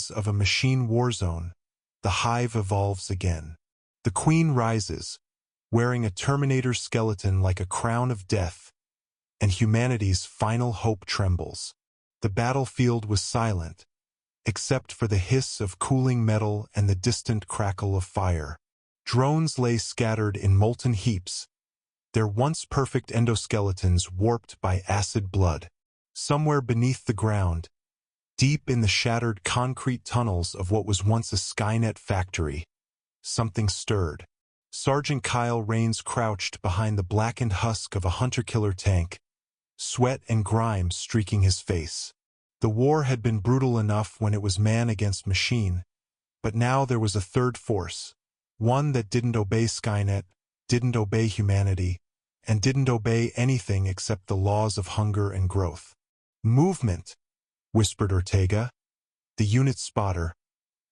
beginnings of a machine war zone, the Hive evolves again. The Queen rises, wearing a Terminator skeleton like a crown of death, and humanity's final hope trembles. The battlefield was silent, except for the hiss of cooling metal and the distant crackle of fire. Drones lay scattered in molten heaps, their once perfect endoskeletons warped by acid blood. Somewhere beneath the ground, deep in the shattered concrete tunnels of what was once a Skynet factory, something stirred. Sergeant Kyle Rains crouched behind the blackened husk of a hunter-killer tank, sweat and grime streaking his face. The war had been brutal enough when it was man against machine, but now there was a third force, one that didn't obey Skynet, didn't obey humanity, and didn't obey anything except the laws of hunger and growth. "Movement," whispered Ortega, the unit spotter,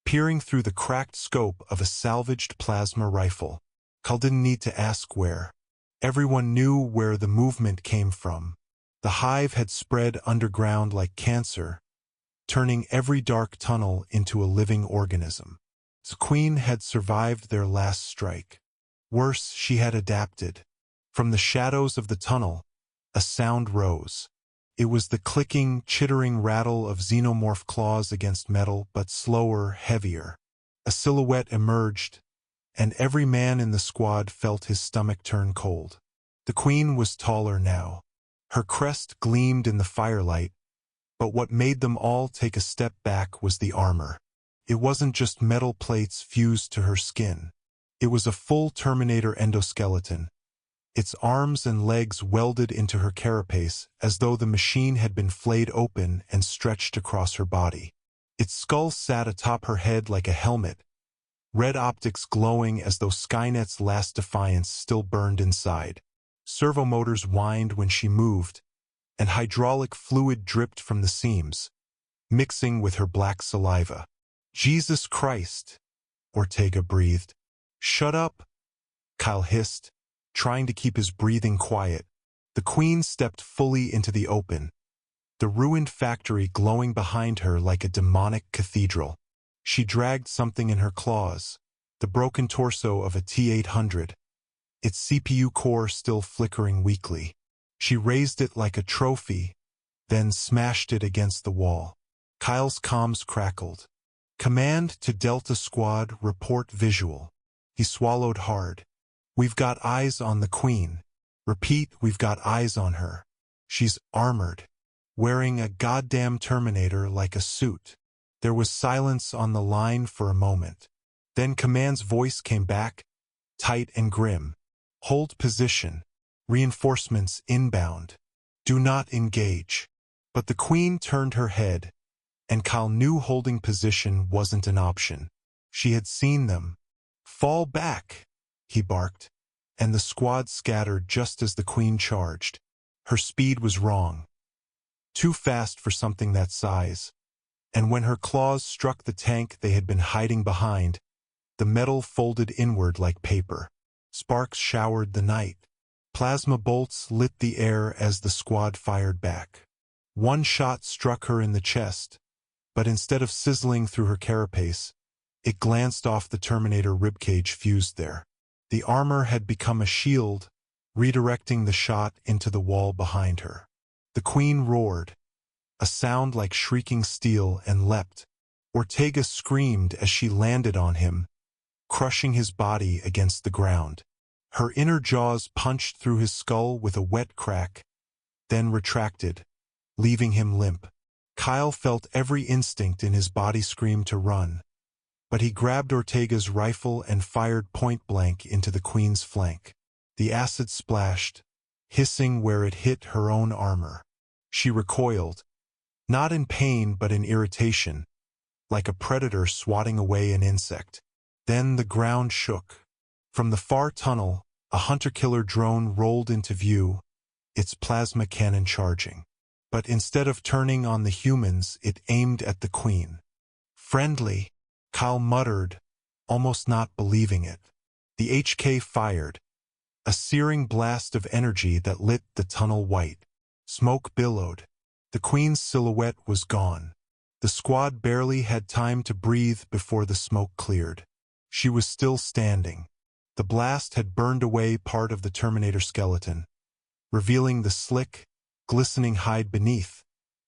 peering through the cracked scope of a salvaged plasma rifle. Kyle didn't need to ask where. Everyone knew where the movement came from. The Hive had spread underground like cancer, turning every dark tunnel into a living organism. The Queen had survived their last strike. Worse, she had adapted. From the shadows of the tunnel, a sound rose. It was the clicking, chittering rattle of xenomorph claws against metal, but slower, heavier. A silhouette emerged, and every man in the squad felt his stomach turn cold. The Queen was taller now. Her crest gleamed in the firelight, but what made them all take a step back was the armor. It wasn't just metal plates fused to her skin. It was a full Terminator endoskeleton, its arms and legs welded into her carapace as though the machine had been flayed open and stretched across her body. Its skull sat atop her head like a helmet, red optics glowing as though Skynet's last defiance still burned inside. Servomotors whined when she moved, and hydraulic fluid dripped from the seams, mixing with her black saliva. "Jesus Christ," Ortega breathed. "Shut up," Kyle hissed, trying to keep his breathing quiet. The Queen stepped fully into the open, the ruined factory glowing behind her like a demonic cathedral. She dragged something in her claws, the broken torso of a T-800, its CPU core still flickering weakly. She raised it like a trophy, then smashed it against the wall. Kyle's comms crackled. "Command to Delta Squad, report visual." He swallowed hard. "We've got eyes on the Queen. Repeat, we've got eyes on her. She's armored, wearing a goddamn Terminator like a suit." There was silence on the line for a moment. Then Command's voice came back, tight and grim. "Hold position. Reinforcements inbound. Do not engage." But the Queen turned her head, and Kyle knew holding position wasn't an option. She had seen them. "Fall back," he barked, and the squad scattered just as the Queen charged. Her speed was wrong. Too fast for something that size. And when her claws struck the tank they had been hiding behind, the metal folded inward like paper. Sparks showered the night. Plasma bolts lit the air as the squad fired back. One shot struck her in the chest, but instead of sizzling through her carapace, it glanced off the Terminator ribcage fused there. The armor had become a shield, redirecting the shot into the wall behind her. The Queen roared, a sound like shrieking steel, and leapt. Ortega screamed as she landed on him, crushing his body against the ground. Her inner jaws punched through his skull with a wet crack, then retracted, leaving him limp. Kyle felt every instinct in his body scream to run, but he grabbed Ortega's rifle and fired point-blank into the Queen's flank. The acid splashed, hissing where it hit her own armor. She recoiled, not in pain but in irritation, like a predator swatting away an insect. Then the ground shook. From the far tunnel, a hunter-killer drone rolled into view, its plasma cannon charging. But instead of turning on the humans, it aimed at the Queen. "Friendly," Kyle muttered, almost not believing it. The HK fired, a searing blast of energy that lit the tunnel white. Smoke billowed. The Queen's silhouette was gone. The squad barely had time to breathe before the smoke cleared. She was still standing. The blast had burned away part of the Terminator skeleton, revealing the slick, glistening hide beneath,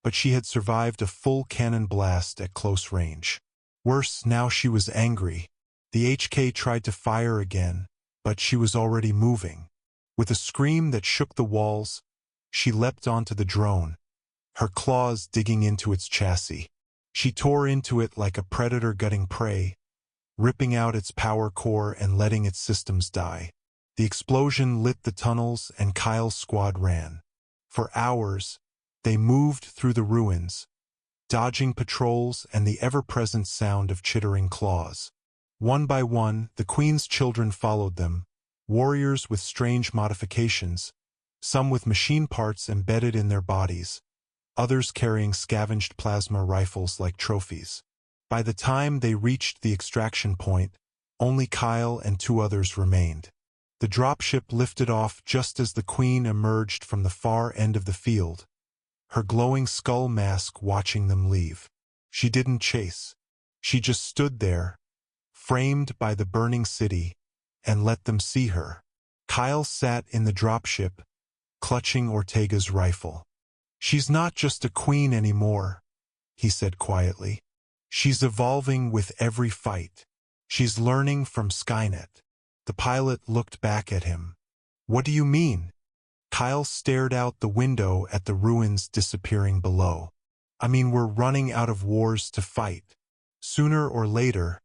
but she had survived a full cannon blast at close range. Worse, now she was angry. The HK tried to fire again, but she was already moving. With a scream that shook the walls, she leapt onto the drone, her claws digging into its chassis. She tore into it like a predator gutting prey, ripping out its power core and letting its systems die. The explosion lit the tunnels and Kyle's squad ran. For hours, they moved through the ruins, dodging patrols and the ever-present sound of chittering claws. One by one, the Queen's children followed them, warriors with strange modifications, some with machine parts embedded in their bodies, others carrying scavenged plasma rifles like trophies. By the time they reached the extraction point, only Kyle and 2 others remained. The dropship lifted off just as the Queen emerged from the far end of the field, her glowing skull mask watching them leave. She didn't chase. She just stood there, framed by the burning city, and let them see her. Kyle sat in the dropship, clutching Ortega's rifle. "She's not just a queen anymore," he said quietly. "She's evolving with every fight. She's learning from Skynet." The pilot looked back at him. "What do you mean?" Kyle stared out the window at the ruins disappearing below. "I mean, we're running out of wars to fight. Sooner or later,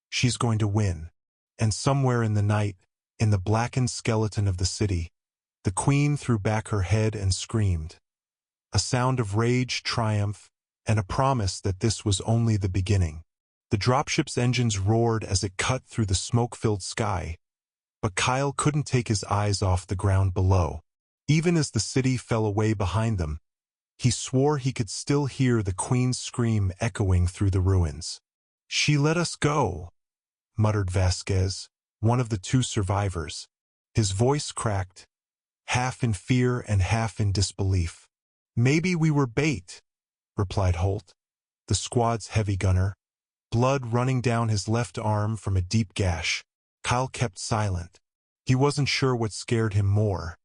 she's going to win." And somewhere in the night, in the blackened skeleton of the city, the Queen threw back her head and screamed. A sound of rage, triumph, and a promise that this was only the beginning. The dropship's engines roared as it cut through the smoke-filled sky, but Kyle couldn't take his eyes off the ground below. Even as the city fell away behind them, he swore he could still hear the Queen's scream echoing through the ruins. "She let us go," muttered Vasquez, one of the 2 survivors. His voice cracked, half in fear and half in disbelief. "Maybe we were bait," replied Holt, the squad's heavy gunner, blood running down his left arm from a deep gash. Kyle kept silent. He wasn't sure what scared him more,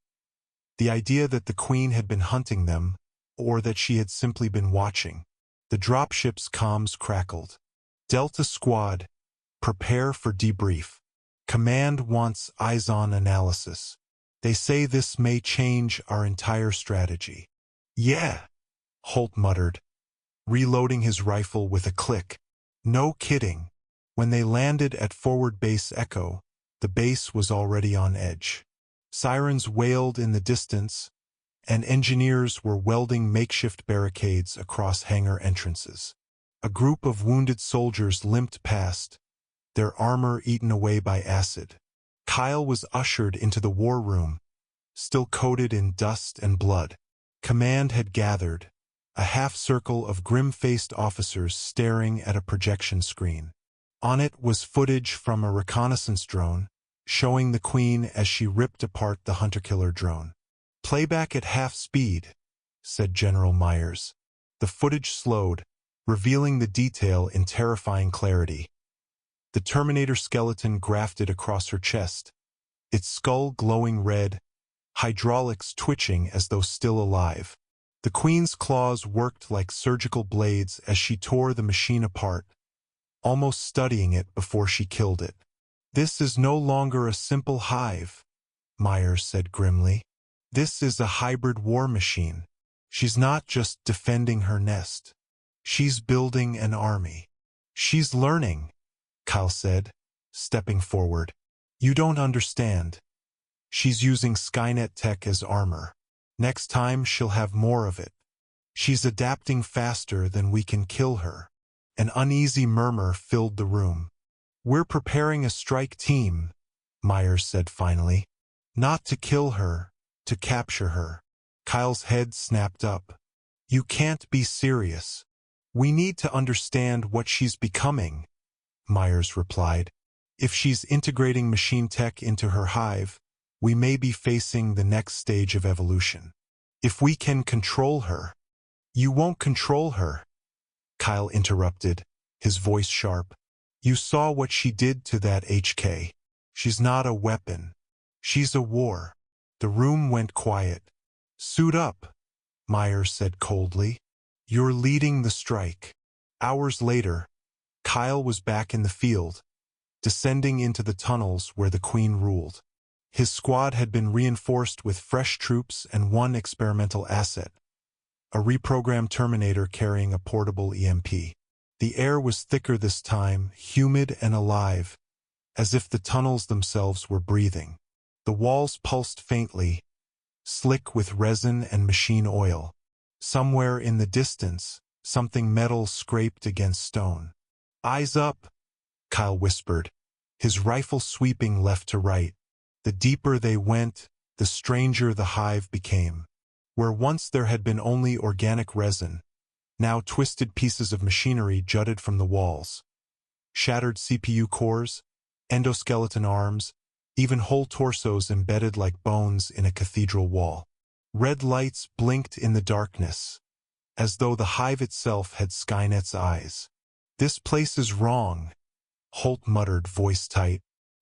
the idea that the Queen had been hunting them, or that she had simply been watching. The dropship's comms crackled. "Delta Squad, prepare for debrief. Command wants eyes-on analysis. They say this may change our entire strategy." "Yeah," Holt muttered, reloading his rifle with a click. No kidding. When they landed at Forward Base Echo, the base was already on edge. Sirens wailed in the distance, and engineers were welding makeshift barricades across hangar entrances. A group of wounded soldiers limped past, their armor eaten away by acid. Kyle was ushered into the war room, still coated in dust and blood. Command had gathered, a half-circle of grim-faced officers staring at a projection screen. On it was footage from a reconnaissance drone, showing the Queen as she ripped apart the hunter-killer drone. "Playback at half speed," said General Myers. The footage slowed, revealing the detail in terrifying clarity. The Terminator skeleton grafted across her chest, its skull glowing red, hydraulics twitching as though still alive. The Queen's claws worked like surgical blades as she tore the machine apart, almost studying it before she killed it. "This is no longer a simple hive," Myers said grimly. "This is a hybrid war machine. She's not just defending her nest. She's building an army." "She's learning," Kyle said, stepping forward. "You don't understand. She's using Skynet tech as armor. Next time she'll have more of it. She's adapting faster than we can kill her." An uneasy murmur filled the room. "We're preparing a strike team," Myers said finally. "Not to kill her, to capture her." Kyle's head snapped up. "You can't be serious. We need to understand what she's becoming," Myers replied. "If she's integrating machine tech into her hive, we may be facing the next stage of evolution. If we can control her." "You won't control her," Kyle interrupted, his voice sharp. You saw what she did to that HK. She's not a weapon. She's a war. The room went quiet. Suit up, Myers said coldly. You're leading the strike. Hours later, Kyle was back in the field, descending into the tunnels where the Queen ruled. His squad had been reinforced with fresh troops and one experimental asset, a reprogrammed Terminator carrying a portable EMP. The air was thicker this time, humid and alive, as if the tunnels themselves were breathing. The walls pulsed faintly, slick with resin and machine oil. Somewhere in the distance, something metal scraped against stone. Eyes up, Kyle whispered, his rifle sweeping left to right. The deeper they went, the stranger the hive became. Where once there had been only organic resin, now twisted pieces of machinery jutted from the walls. Shattered CPU cores, endoskeleton arms, even whole torsos embedded like bones in a cathedral wall. Red lights blinked in the darkness, as though the hive itself had Skynet's eyes. This place is wrong, Holt muttered, voice tight.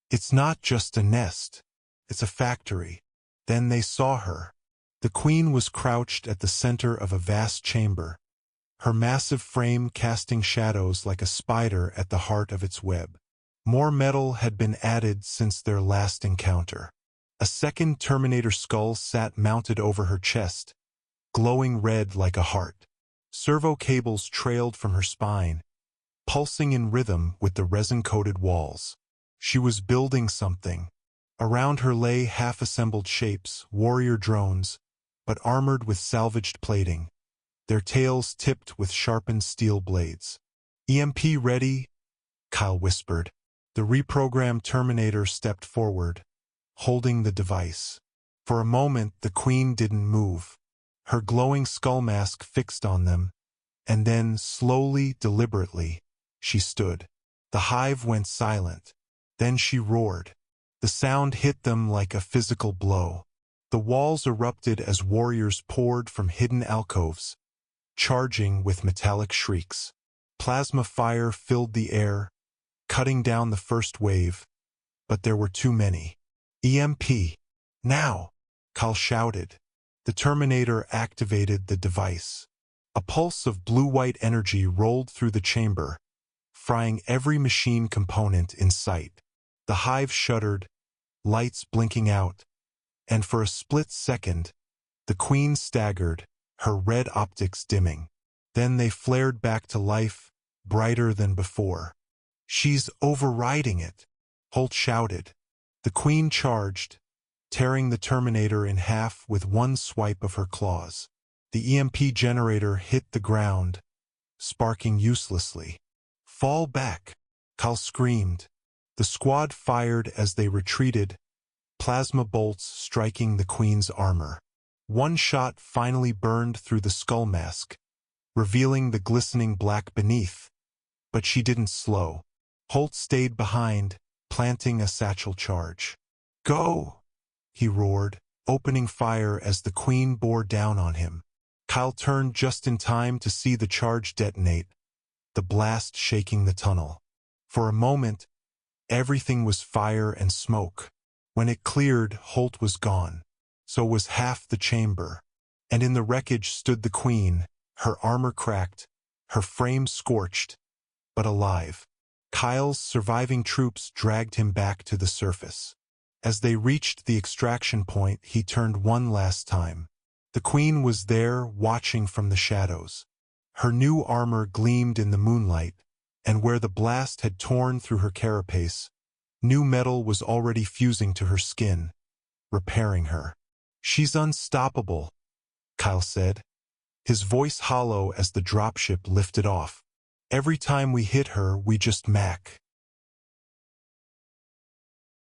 It's not just a nest. It's a factory. Then they saw her. The Queen was crouched at the center of a vast chamber, her massive frame casting shadows like a spider at the heart of its web. More metal had been added since their last encounter. A second Terminator skull sat mounted over her chest, glowing red like a heart. Servo cables trailed from her spine, pulsing in rhythm with the resin-coated walls. She was building something. Around her lay half-assembled shapes, warrior drones, but armored with salvaged plating, their tails tipped with sharpened steel blades. EMP ready? Kyle whispered. The reprogrammed Terminator stepped forward, holding the device. For a moment, the Queen didn't move, her glowing skull mask fixed on them, and then, slowly, deliberately, she stood. The hive went silent. Then she roared. The sound hit them like a physical blow. The walls erupted as warriors poured from hidden alcoves, charging with metallic shrieks. Plasma fire filled the air, cutting down the first wave, but there were too many. EMP. Now, Kyle shouted. The Terminator activated the device. A pulse of blue-white energy rolled through the chamber, frying every machine component in sight. The hive shuddered, lights blinking out, and for a split second, the Queen staggered, her red optics dimming. Then they flared back to life, brighter than before. She's overriding it, Holt shouted. The Queen charged, tearing the Terminator in half with one swipe of her claws. The EMP generator hit the ground, sparking uselessly. Fall back, Kyle screamed. The squad fired as they retreated, plasma bolts striking the Queen's armor. One shot finally burned through the skull mask, revealing the glistening black beneath. But she didn't slow. Holt stayed behind, planting a satchel charge. Go! He roared, opening fire as the Queen bore down on him. Kyle turned just in time to see the charge detonate, the blast shaking the tunnel. For a moment, everything was fire and smoke. When it cleared, Holt was gone. So was half the chamber. And in the wreckage stood the Queen, her armor cracked, her frame scorched, but alive. Kyle's surviving troops dragged him back to the surface. As they reached the extraction point, he turned one last time. The Queen was there, watching from the shadows. Her new armor gleamed in the moonlight, and where the blast had torn through her carapace, new metal was already fusing to her skin, repairing her. She's unstoppable, Kyle said, his voice hollow as the dropship lifted off. Every time we hit her, we just mac.